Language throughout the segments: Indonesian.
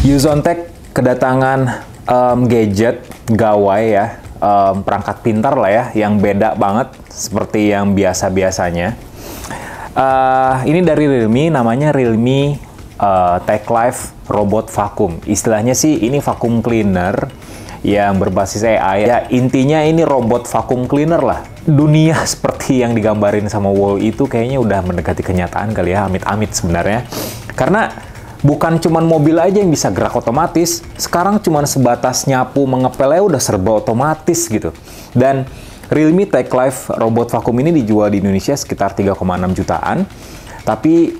Usontech kedatangan gadget gawai ya, perangkat pintar lah ya, yang beda banget seperti yang biasa-biasanya. Ini dari Realme, namanya Realme TechLife Robot Vacuum. Istilahnya sih ini vacuum cleaner yang berbasis AI. Ya, intinya ini robot vacuum cleaner lah. Dunia seperti yang digambarin sama Wall itu kayaknya udah mendekati kenyataan kali ya, amit-amit sebenarnya. Karena bukan cuman mobil aja yang bisa gerak otomatis, sekarang cuman sebatas nyapu mengepelnya udah serba otomatis gitu. Dan Realme TechLife Robot Vacuum ini dijual di Indonesia sekitar 3,6 jutaan. Tapi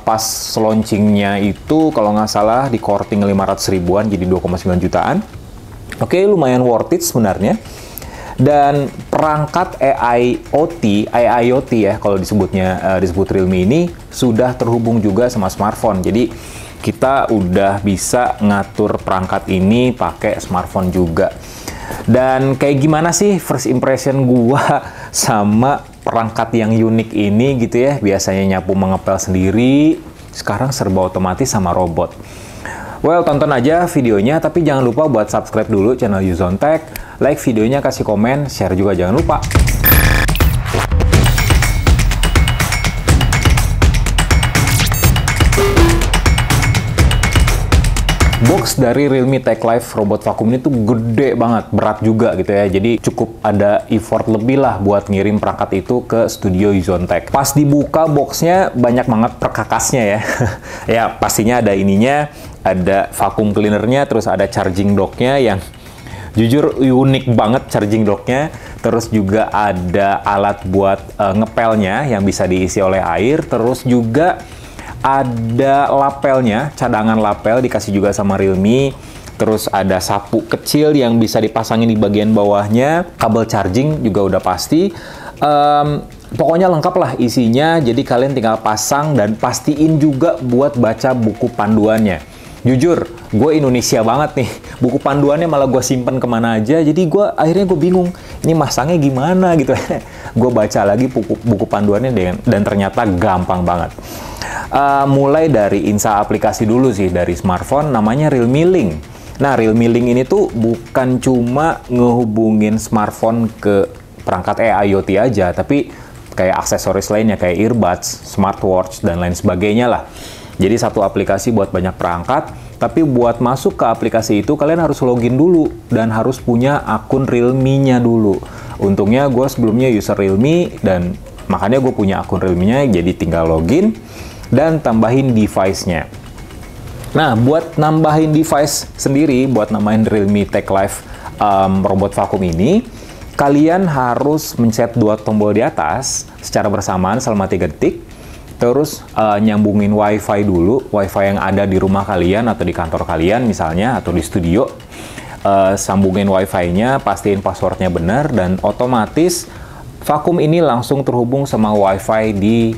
pas launchingnya itu kalau nggak salah di courting 500 ribuan jadi 2,9 jutaan. Oke, lumayan worth it sebenarnya. Dan perangkat AIoT ya kalau disebut Realme ini sudah terhubung juga sama smartphone. Jadi kita udah bisa ngatur perangkat ini pakai smartphone juga. Dan kayak gimana sih first impression gua sama perangkat yang unik ini gitu ya. Biasanya nyapu mengepel sendiri, sekarang serba otomatis sama robot. Well, tonton aja videonya, tapi jangan lupa buat subscribe dulu channel Usontech, like videonya, kasih komen, share juga jangan lupa. Box dari Realme TechLife Robot Vacuum ini tuh gede banget, berat juga gitu ya. Jadi cukup ada effort lebih lah buat ngirim perangkat itu ke studio Usontech. Pas dibuka boxnya banyak banget perkakasnya ya. Ya pastinya ada ininya, ada vacuum cleanernya, terus ada charging docknya yang jujur unik banget charging docknya. Terus juga ada alat buat ngepelnya yang bisa diisi oleh air. Terus juga ada lapelnya, cadangan lapel dikasih juga sama Realme. Terus ada sapu kecil yang bisa dipasangin di bagian bawahnya. Kabel charging juga udah pasti. Pokoknya lengkap lah isinya. Jadi kalian tinggal pasang dan pastiin juga buat baca buku panduannya. Jujur, gue Indonesia banget nih. Buku panduannya malah gue simpen kemana aja. Jadi akhirnya gue bingung. Ini masangnya gimana gitu. Gue baca lagi buku panduannya dan ternyata gampang banget. Mulai dari install aplikasi dulu sih dari smartphone, namanya Realme Link. Nah, Realme Link ini tuh bukan cuma ngehubungin smartphone ke perangkat AIoT aja, tapi kayak aksesoris lainnya kayak earbuds, smartwatch, dan lain sebagainya lah. Jadi satu aplikasi buat banyak perangkat, tapi buat masuk ke aplikasi itu kalian harus login dulu dan harus punya akun Realme-nya dulu. Untungnya gue sebelumnya user Realme dan makanya gue punya akun Realme-nya, jadi tinggal login dan tambahin device-nya. Nah, buat nambahin device sendiri, buat namain Realme TechLife Robot Vacuum ini, kalian harus mencet 2 tombol di atas secara bersamaan selama 3 detik. Terus nyambungin WiFi dulu, WiFi yang ada di rumah kalian atau di kantor kalian misalnya, atau di studio. Sambungin WiFi-nya, pastiin passwordnya benar, dan otomatis vakum ini langsung terhubung sama WiFi di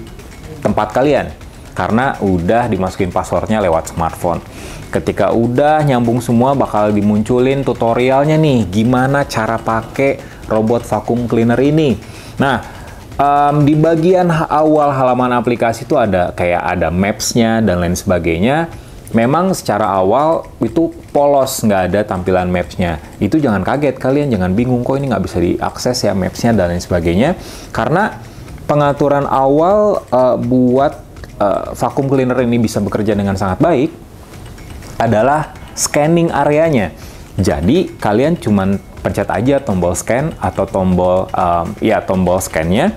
tempat kalian. Karena udah dimasukin passwordnya lewat smartphone. Ketika udah nyambung semua, bakal dimunculin tutorialnya nih, gimana cara pakai robot vacuum cleaner ini. Nah, di bagian awal halaman aplikasi itu ada maps-nya dan lain sebagainya. Memang secara awal itu polos, nggak ada tampilan maps-nya. Itu jangan kaget, kalian jangan bingung kok ini nggak bisa diakses ya maps-nya dan lain sebagainya. Karena pengaturan awal buat vacuum cleaner ini bisa bekerja dengan sangat baik adalah scanning areanya. Jadi kalian cuman pencet aja tombol scan atau tombol scan-nya.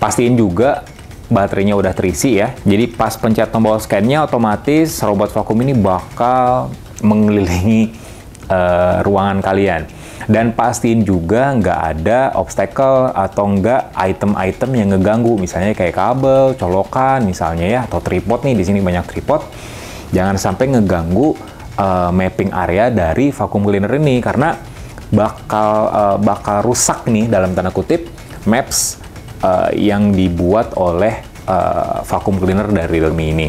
Pastiin juga baterainya udah terisi ya. Jadi pas pencet tombol scan-nya, otomatis robot vacuum ini bakal mengelilingi ruangan kalian. Dan pastiin juga nggak ada obstacle atau nggak item-item yang ngeganggu, misalnya kayak kabel, colokan misalnya ya, atau tripod nih, di sini banyak tripod. Jangan sampai ngeganggu mapping area dari vacuum cleaner ini, karena bakal rusak nih dalam tanda kutip maps yang dibuat oleh vacuum cleaner dari Realme ini.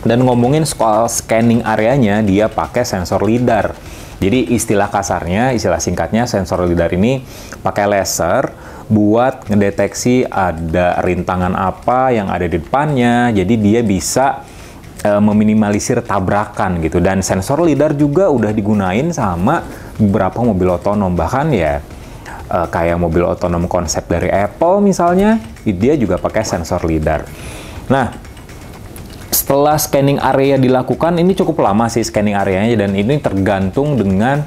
Dan ngomongin soal scanning areanya, dia pakai sensor lidar. Jadi istilah kasarnya, istilah singkatnya, sensor lidar ini pakai laser buat ngedeteksi ada rintangan apa yang ada di depannya. Jadi dia bisa meminimalisir tabrakan gitu. Dan sensor lidar juga udah digunain sama beberapa mobil otonom, bahkan ya kayak mobil otonom konsep dari Apple misalnya, dia juga pakai sensor lidar. Nah, setelah scanning area dilakukan, ini cukup lama sih scanning areanya, dan ini tergantung dengan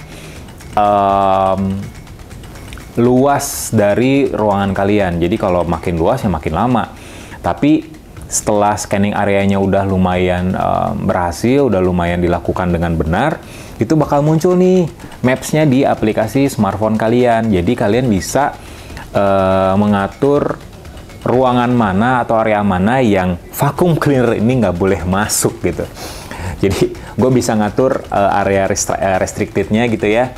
luas dari ruangan kalian. Jadi kalau makin luas ya makin lama. Tapi setelah scanning areanya udah lumayan berhasil, udah lumayan dilakukan dengan benar, itu bakal muncul nih maps-nya di aplikasi smartphone kalian. Jadi kalian bisa mengatur ruangan mana atau area mana yang vacuum cleaner ini nggak boleh masuk gitu. Jadi gue bisa ngatur area restricted-nya gitu ya,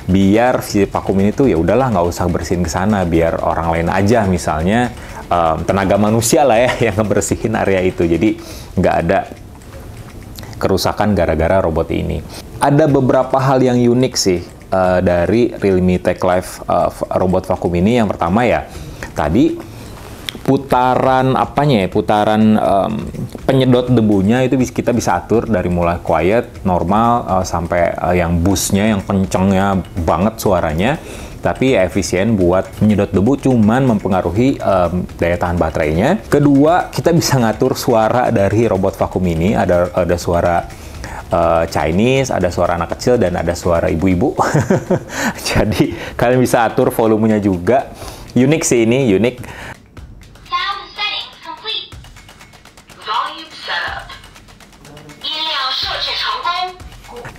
biar si vakum ini tuh ya udahlah nggak usah bersihin ke sana, biar orang lain aja misalnya tenaga manusia lah ya yang ngebersihin area itu. Jadi nggak ada kerusakan gara-gara robot ini. Ada beberapa hal yang unik sih dari Realme Tech Life robot vakum ini. Yang pertama ya tadi putaran penyedot debunya itu kita bisa atur dari mulai quiet, normal, sampai yang boost-nya, yang kencengnya banget suaranya, tapi ya efisien buat menyedot debu, cuman mempengaruhi daya tahan baterainya. Kedua, kita bisa ngatur suara dari robot vakum ini. Ada suara Chinese, ada suara anak kecil, dan ada suara ibu-ibu. Jadi kalian bisa atur volumenya juga. Unik sih ini, unik.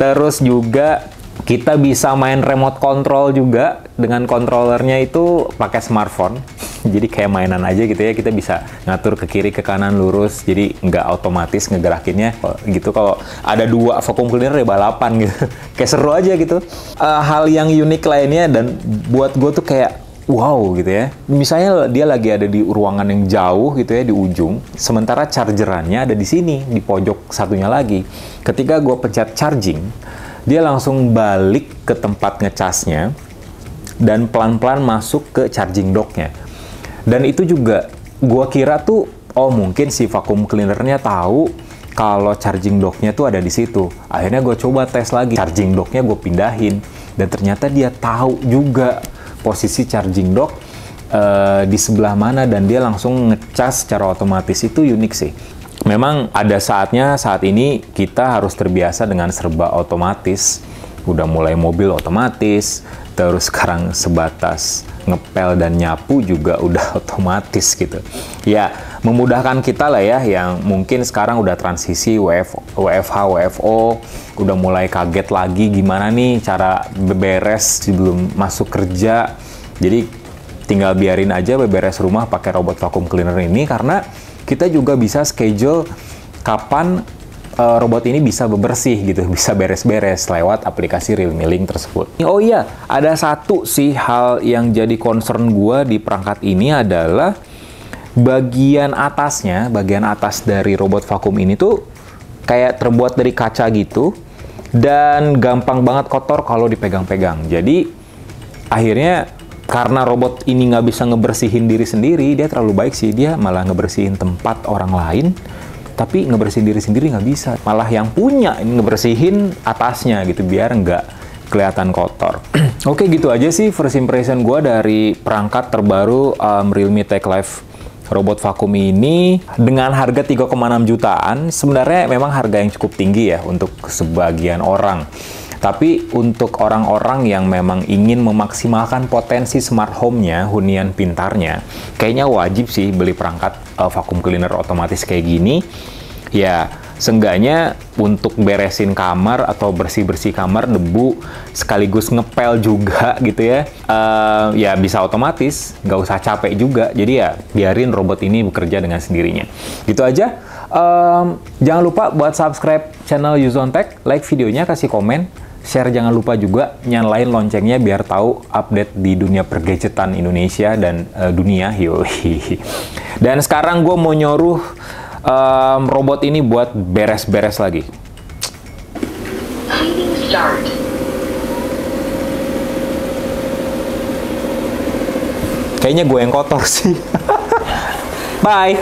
Terus juga kita bisa main remote control juga dengan controllernya itu pakai smartphone. Jadi kayak mainan aja gitu ya, kita bisa ngatur ke kiri, ke kanan, lurus. Jadi nggak otomatis ngegerakinnya gitu. Kalau ada dua vacuum cleaner ya balapan gitu. Kayak seru aja gitu. Hal yang unik lainnya dan buat gue tuh kayak wow gitu ya. Misalnya dia lagi ada di ruangan yang jauh gitu ya, di ujung. Sementara chargerannya ada di sini, di pojok satunya lagi. Ketika gue pencet charging, dia langsung balik ke tempat ngecasnya dan pelan-pelan masuk ke charging docknya. Dan itu juga gue kira tuh, oh mungkin si vacuum cleanernya tahu kalau charging docknya tuh ada di situ. Akhirnya gue coba tes lagi, charging docknya gue pindahin, dan ternyata dia tahu juga posisi charging dock di sebelah mana, dan dia langsung ngecas secara otomatis. Itu unik sih. Memang ada saatnya saat ini kita harus terbiasa dengan serba otomatis. Udah mulai mobil otomatis, terus sekarang sebatas ngepel dan nyapu juga udah otomatis gitu. Ya, memudahkan kita lah ya, yang mungkin sekarang udah transisi WFH, WFO, udah mulai kaget lagi gimana nih cara beberes sebelum masuk kerja. Jadi tinggal biarin aja beberes rumah pakai robot vacuum cleaner ini, karena kita juga bisa schedule kapan robot ini bisa bebersih gitu, bisa beres-beres lewat aplikasi Realme Link tersebut. Oh iya, ada satu sih hal yang jadi concern gua di perangkat ini adalah bagian atasnya, bagian atas dari robot vakum ini tuh kayak terbuat dari kaca gitu, dan gampang banget kotor kalau dipegang-pegang. Jadi akhirnya karena robot ini nggak bisa ngebersihin diri sendiri, dia terlalu baik sih, dia malah ngebersihin tempat orang lain, tapi ngebersihin diri sendiri nggak bisa. Malah yang punya ini ngebersihin atasnya gitu, biar nggak kelihatan kotor. Oke, gitu aja sih first impression gue dari perangkat terbaru Realme Tech Life robot vakum ini. Dengan harga 3,6 jutaan, sebenarnya memang harga yang cukup tinggi ya untuk sebagian orang. Tapi untuk orang-orang yang memang ingin memaksimalkan potensi smart home-nya, hunian pintarnya, kayaknya wajib sih beli perangkat vacuum cleaner otomatis kayak gini. Ya, seenggaknya untuk beresin kamar atau bersih-bersih kamar, debu, sekaligus ngepel juga gitu ya. Ya bisa otomatis, nggak usah capek juga. Jadi ya biarin robot ini bekerja dengan sendirinya. Gitu aja. Jangan lupa buat subscribe channel Yuzon Tech, like videonya, kasih komen. Share jangan lupa juga, nyalain loncengnya biar tahu update di dunia pergadgetan Indonesia dan dunia. Yoi. Dan sekarang gue mau nyuruh robot ini buat beres-beres lagi. Kayaknya gue yang kotor sih. Bye!